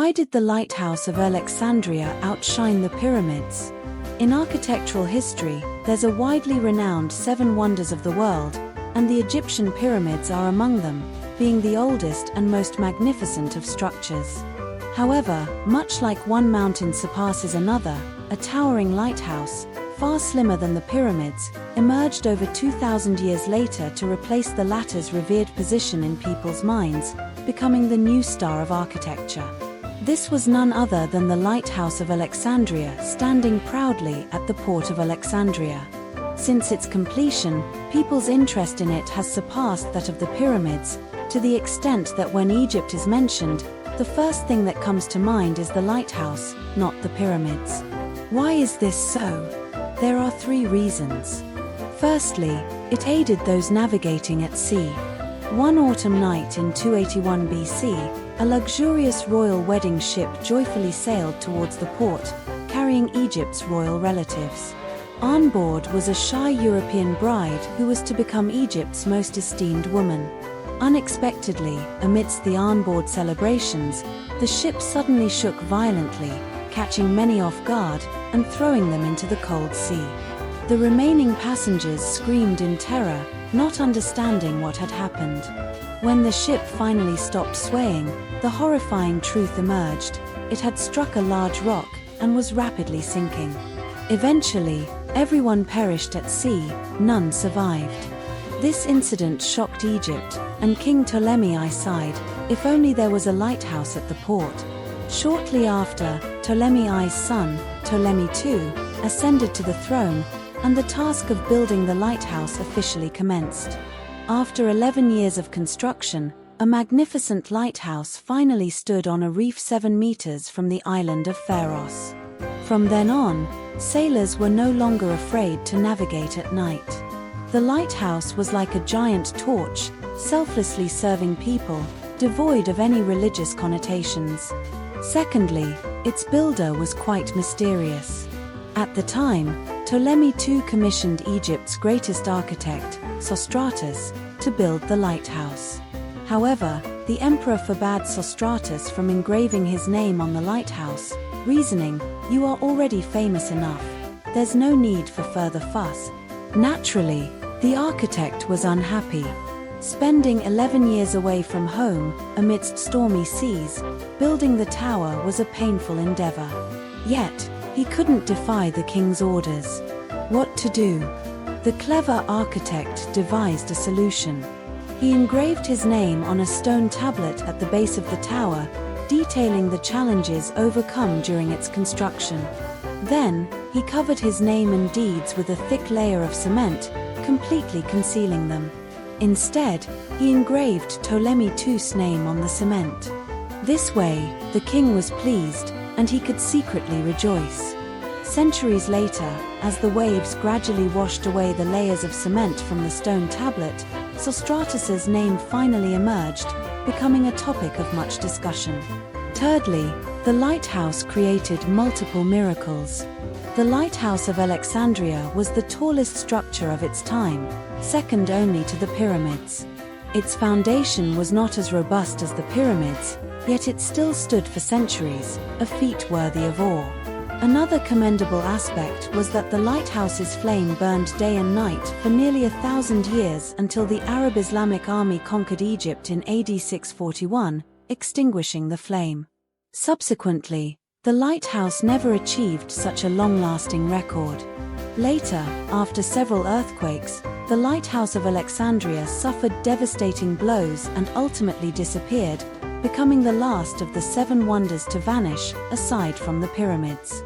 Why did the Lighthouse of Alexandria outshine the pyramids? In architectural history, there's a widely renowned 7 wonders of the world, and the Egyptian pyramids are among them, being the oldest and most magnificent of structures. However, much like one mountain surpasses another, a towering lighthouse, far slimmer than the pyramids, emerged over 2,000 years later to replace the latter's revered position in people's minds, becoming the new star of architecture. This was none other than the Lighthouse of Alexandria, standing proudly at the port of Alexandria. Since its completion, people's interest in it has surpassed that of the pyramids, to the extent that when Egypt is mentioned, the first thing that comes to mind is the lighthouse, not the pyramids. Why is this so? There are 3 reasons. Firstly, it aided those navigating at sea. One autumn night in 281 BC, a luxurious royal wedding ship joyfully sailed towards the port, carrying Egypt's royal relatives. On board was a shy European bride who was to become Egypt's most esteemed woman. Unexpectedly, amidst the onboard celebrations, the ship suddenly shook violently, catching many off guard and throwing them into the cold sea. The remaining passengers screamed in terror, not understanding what had happened. When the ship finally stopped swaying, the horrifying truth emerged. It had struck a large rock and was rapidly sinking. Eventually, everyone perished at sea, none survived. This incident shocked Egypt, and King Ptolemy I sighed, if only there was a lighthouse at the port. Shortly after, Ptolemy I's son, Ptolemy II, ascended to the throne, and the task of building the lighthouse officially commenced. After 11 years of construction, a magnificent lighthouse finally stood on a reef 7 meters from the island of Pharos. From then on, sailors were no longer afraid to navigate at night. The lighthouse was like a giant torch, selflessly serving people, devoid of any religious connotations. Secondly, its builder was quite mysterious. At the time, Ptolemy II commissioned Egypt's greatest architect, Sostratus, to build the lighthouse. However, the emperor forbade Sostratus from engraving his name on the lighthouse, reasoning, "You are already famous enough. There's no need for further fuss." Naturally, the architect was unhappy. Spending 11 years away from home, amidst stormy seas, building the tower was a painful endeavor. Yet, he couldn't defy the king's orders. What to do? The clever architect devised a solution. He engraved his name on a stone tablet at the base of the tower, detailing the challenges overcome during its construction. Then, he covered his name and deeds with a thick layer of cement, completely concealing them. Instead, he engraved Ptolemy II's name on the cement. This way, the king was pleased, and he could secretly rejoice. Centuries later, as the waves gradually washed away the layers of cement from the stone tablet, Sostratus's name finally emerged, becoming a topic of much discussion. Thirdly, the lighthouse created multiple miracles. The Lighthouse of Alexandria was the tallest structure of its time, second only to the pyramids. Its foundation was not as robust as the pyramids, yet it still stood for centuries, a feat worthy of awe. Another commendable aspect was that the lighthouse's flame burned day and night for nearly 1,000 years until the Arab Islamic army conquered Egypt in AD 641, extinguishing the flame. Subsequently, the lighthouse never achieved such a long-lasting record. Later, after several earthquakes, the Lighthouse of Alexandria suffered devastating blows and ultimately disappeared, becoming the last of the 7 wonders to vanish, aside from the pyramids.